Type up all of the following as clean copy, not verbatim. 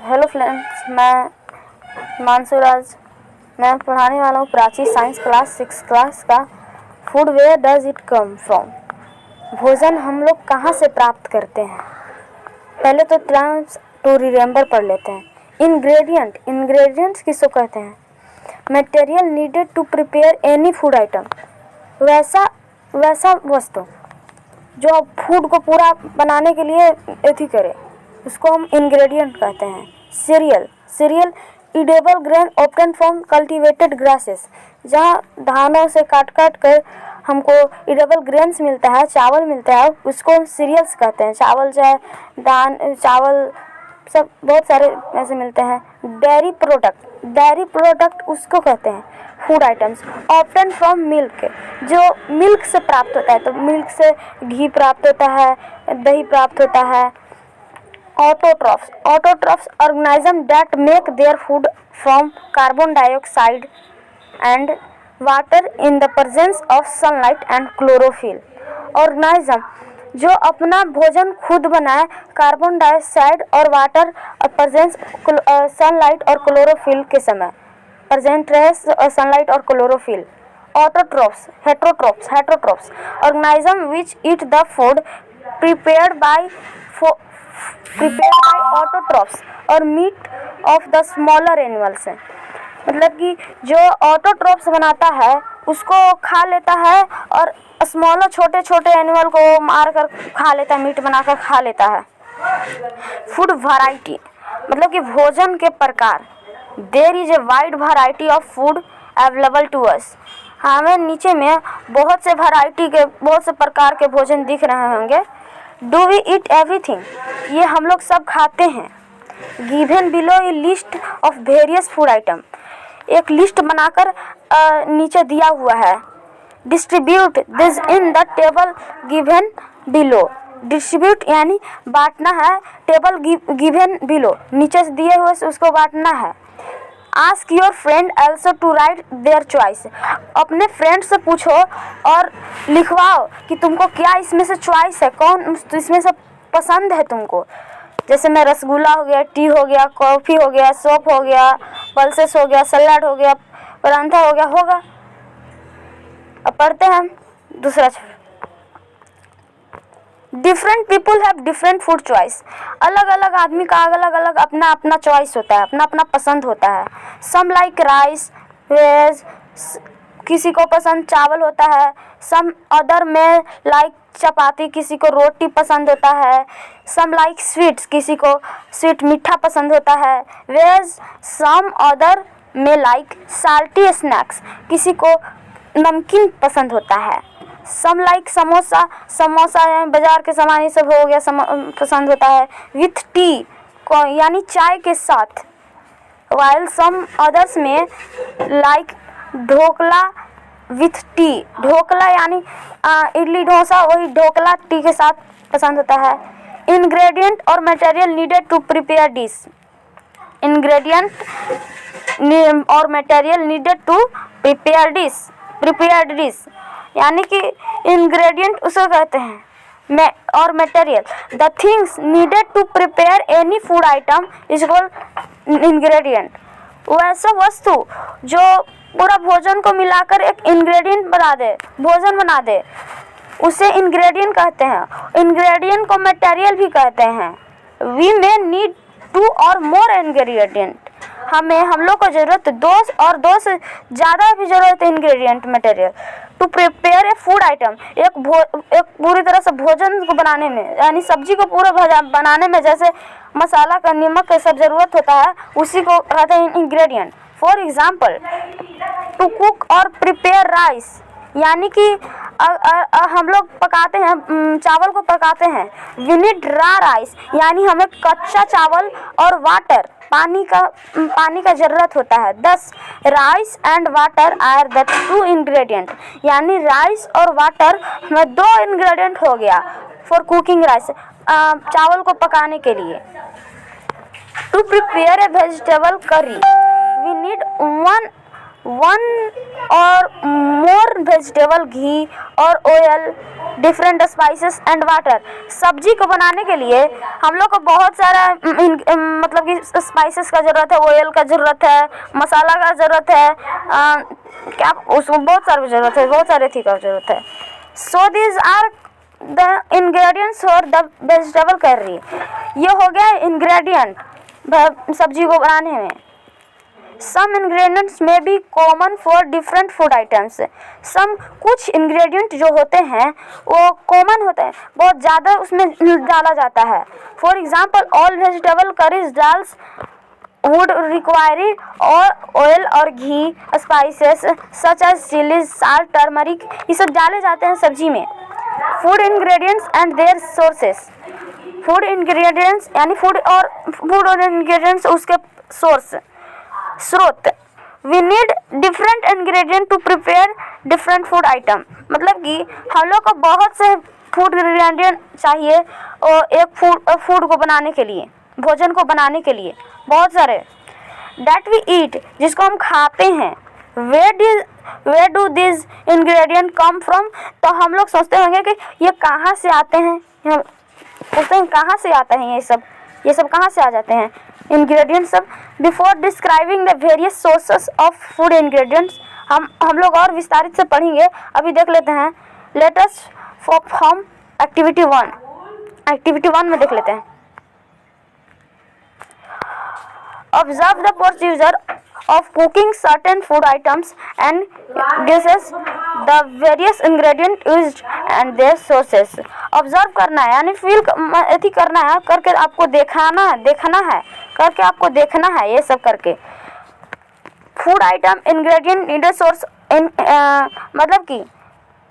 Hello friends, मैं मानसूराज। मैं पढ़ाने वाला हूँ प्राची साइंस क्लास 6 क्लास का food where does it come from. भोजन हम लोग कहाँ से प्राप्त करते हैं। पहले तो टर्म्स टू रिमेंबर पढ़ लेते हैं। इंग्रेडिएंट्स किसको कहते हैं? Material needed to prepare any food item, वैसा वस्तु जो फूड को पूरा बनाने के लिए एथी करे, उसको हम इंग्रेडिएंट कहते हैं। Serial edible grain obtain from cultivated grasses, जहाँ धानों से काट कर हमको ईडेबल ग्रेन्स मिलता है, चावल मिलता है, उसको हम सीरियल्स कहते हैं। चावल चाहे चावल सब बहुत सारे ऐसे मिलते हैं। डेयरी प्रोडक्ट उसको कहते हैं food items. Obtain from milk, जो मिल्क से प्राप्त होता है, तो मिल्क से घी प्राप्त होता है, दही प्राप्त होता है। Autotrophs organisms that make their food from carbon dioxide and water in the presence of sunlight and chlorophyll। Organism जो अपना भोजन खुद बनाए कार्बन डाइऑक्साइड और वाटर प्रेजेंस सनलाइट और क्लोरोफिल के समय प्रेजेंट रहे सनलाइट और chlorophyll. Heterotrophs organism which eat the food prepared by autotrophs और meat of the smaller animals है। मतलब कि जो ऑटोट्रोफ्स बनाता है उसको खा लेता है और स्मॉलर छोटे एनिमल को मार कर खा लेता है, मीट बनाकर खा लेता है। फूड वैरायटी मतलब कि भोजन के प्रकार। There is a wide variety of food available to us. हमें नीचे में बहुत से प्रकार के भोजन दिख रहे होंगे। डू वी ईट एवरीथिंग, ये हम लोग सब खाते हैं। Given below A list of various food item, एक लिस्ट बनाकर नीचे दिया हुआ है। Distribute this in the table given below. Distribute यानी बांटना है, टेबल गिवन बिलो नीचे से दिए हुए से उसको बांटना है। Ask your friend also to write their choice, अपने फ्रेंड से पूछो और लिखवाओ कि तुमको क्या इसमें से चॉइस है, कौन इसमें से पसंद है तुमको। जैसे मैं रसगुल्ला हो गया, टी हो गया, कॉफ़ी हो गया, सूप हो गया, पल्सेस हो गया, सलाद हो गया, परांठा हो गया, होगा। अब पढ़ते हैं हम दूसरा। Different people have different food choice, अलग अलग आदमी का अलग अपना चॉइस होता है, अपना पसंद होता है। सम लाइक राइस वेज, किसी को पसंद चावल होता है। सम अदर में लाइक चपाती, किसी को रोटी पसंद होता है। सम लाइक स्वीट्स, किसी को स्वीट मीठा पसंद होता है। वेज सम अदर में लाइक साल्टी स्नैक्स, किसी को नमकीन पसंद होता है। सम लाइक समोसा बाजार के सामान ये सब हो गया पसंद होता है। विथ टी यानी चाय के साथ। वाइल सम अदर्स में like dhokla with T, dhokla यानी इडली डोसा, वही ढोकला टी के साथ पसंद होता है। इंग्रेडिएंट और material needed to prepare dish, ingredient और material needed to prepared dish यानी कि इंग्रेडिएंट उसको कहते हैं और material. The things needed to prepare any food item is called ingredient. वैसा वस्तु जो पूरा भोजन को मिलाकर एक इंग्रेडिएंट भोजन बना दे, उसे इंग्रेडिएंट कहते हैं। इंग्रेडिएंट को मटेरियल भी कहते हैं। वी मे नीड 2 और मोर इंग्रेडिएंट, हम लोग को जरूरत दो से ज़्यादा भी जरूरत है ingredient material to prepare a food item, एक पूरी तरह से भोजन को बनाने में, यानी सब्जी को पूरा बनाने में जैसे मसाला का, नमक का सब जरूरत होता है, उसी को कहते हैं ingredient. For example to cook और प्रिपेयर राइस, यानी कि हम लोग पकाते हैं, चावल को पकाते हैं। वी नीड रा राइस, यानी हमें कच्चा चावल और वाटर पानी का जरूरत होता है। 10 rice and water are the 2 ingredient, यानी राइस और वाटर में 2 इंग्रेडिएंट हो गया फॉर कुकिंग राइस, चावल को पकाने के लिए। To prepare a vegetable curry we need 1 और मोर वेजिटेबल घी और oil, different spices and water. सब्जी को बनाने के लिए हम लोग को बहुत सारा मतलब कि स्पाइसेस का ज़रूरत है, ऑयल का ज़रूरत है, मसाला का ज़रूरत है, क्या उसमें बहुत सारी ज़रूरत है, बहुत सारे थी का ज़रूरत है। So these are the ingredients for the vegetable curry. ये हो गया इंग्रेडिएंट सब्जी को बनाने में। Some ingredients may be common for different food items. Some कुछ इंग्रेडिएंट जो होते हैं वो कॉमन होते हैं, बहुत ज़्यादा उसमें डाला जाता है। For example all vegetable curries dals would require oil और ghee, spices such as chillies, salt, turmeric, ये सब डाले जाते हैं सब्जी में। Food ingredients and their sources. Food ingredients यानी फूड और इंग्रेडिएंट्स उसके स्रोत। We need different ingredient to prepare different food item. मतलब कि हम लोग को बहुत से फूड इंग्रेडिएंट चाहिए और एक फूड को बनाने के लिए, भोजन को बनाने के लिए बहुत सारे। That we eat, जिसको हम खाते हैं। Where do these ingredients come from? तो हम लोग सोचते होंगे कि ये कहाँ से आते हैं, हम सोचते हैं कहाँ से आता है ये सब कहाँ से आ जाते हैं इंग्रेडिएंट्स सब। Before describing the various sources of food ingredients, हम लोग और विस्तारित से पढ़ेंगे। अभी देख लेते हैं। Let us perform activity 1। Activity 1 में देख लेते हैं। Observe the procedure of cooking certain food items and guesses the various ingredients used and their sources. Observe करना है यानी फील ऐसी करना है, करके आपको देखना है करके आपको देखना है ये सब करके। Food item ingredient needed source मतलब कि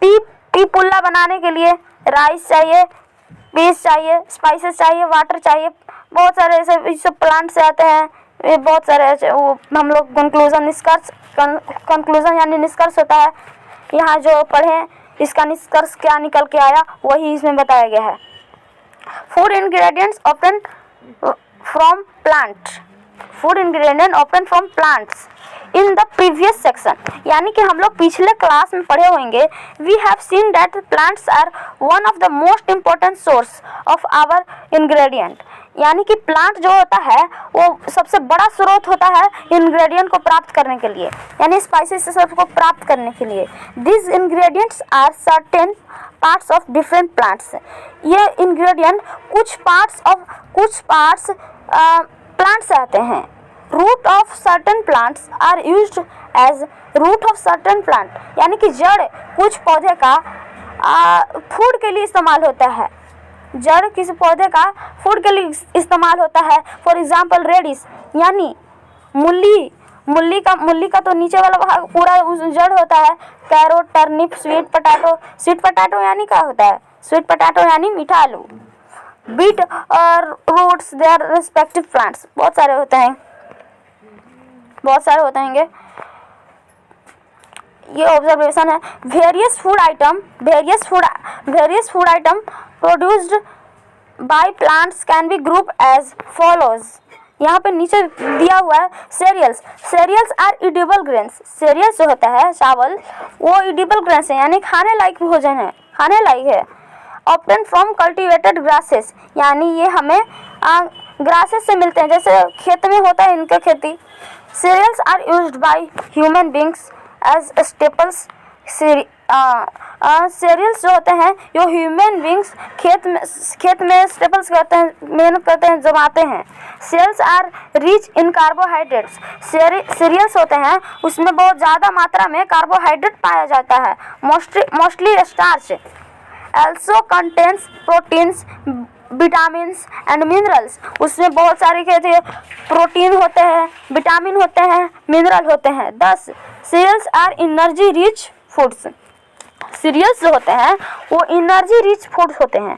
टी पुल्ला बनाने के लिए राइस चाहिए, पीस चाहिए, स्पाइसेस चाहिए, वाटर चाहिए, बहुत सारे ऐसे सब प्लांट से आते हैं। ये बहुत सारे वो हम लोग कंक्लूजन यानी निष्कर्ष होता है। यहाँ जो पढ़े इसका निष्कर्ष क्या निकल के आया वही इसमें बताया गया है। Food ingredients obtain from plant. Food ingredient obtain from plants in the previous section, यानी कि हम लोग पिछले क्लास में पढ़े होंगे। We have seen that plants are one of the most important source of our ingredient, यानी कि प्लांट जो होता है वो सबसे बड़ा स्रोत होता है इंग्रेडिएंट को प्राप्त करने के लिए, यानी स्पाइसेस सबको प्राप्त करने के लिए। This ingredients are certain parts of different plants. ये इंग्रेडिएंट कुछ पार्ट्स प्लांट से आते हैं। Root of certain plants are used as root of certain plant, यानी कि जड़ कुछ पौधे का फूड के लिए इस्तेमाल होता है। जड़ किसी पौधे का फूड के लिए इस्तेमाल होता है। फॉर एग्जाम्पल रेडिश यानी मूली का तो नीचे वाला भाग पूरा जड़ होता है। कैरोट, टर्निप, स्वीट पोटैटो यानी क्या होता है? स्वीट पोटैटो यानी मीठा आलू। बीट और roots they are respective plants. बहुत सारे होते हैं ये ऑब्जर्वेशन है। Various food item produced by plants can be group as follows. यहाँ पे नीचे दिया हुआ है cereals are edible grains. Cereals जो होता है चावल वो इडिबल ग्रेन्स है, यानी खाने लायक भोजन है, खाने लायक है। ऑब्टेन फ्रॉम कल्टिवेटेड ग्रासेस, यानी ये हमें ग्रासेस से मिलते हैं, जैसे खेत में होता है इनका खेती। Cereals are used by human beings as staples. Cereals जो होते हैं जो ह्यूमन बींग्स खेत में स्टेपल्स करते हैं, मेहनत करते हैं, जमाते हैं। Cereals are rich in carbohydrates. Cereals होते हैं उसमें बहुत ज़्यादा मात्रा में कार्बोहाइड्रेट पाया जाता है। Mostly starch. Also contains proteins, vitamins and minerals. उसमें बहुत सारे कहते हैं प्रोटीन होते हैं, विटामिन होते हैं, मिनरल होते हैं। 10 cereals are energy rich foods. Cereals जो होते हैं वो एनर्जी रिच फूड्स होते हैं।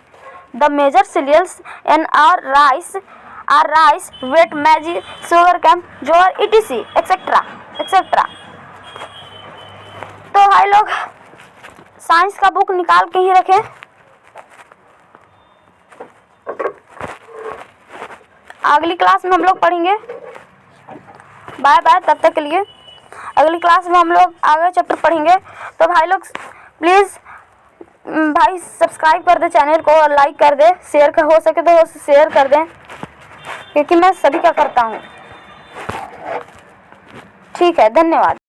The major cereals and are rice, wheat, maize, sugar cane, jowar, etc etcetera. तो भाई लोग साइंस का बुक निकाल के ही रखें। अगली क्लास में हम लोग पढ़ेंगे। बाय बाय, तब तक के लिए। अगली क्लास में हम लोग आगे चैप्टर पढ़ेंगे। तो भाई लोग प्लीज़ भाई सब्सक्राइब कर दे चैनल को और लाइक कर दे, शेयर हो सके तो शेयर कर दें। क्योंकि मैं सभी का करता हूँ। ठीक है, धन्यवाद।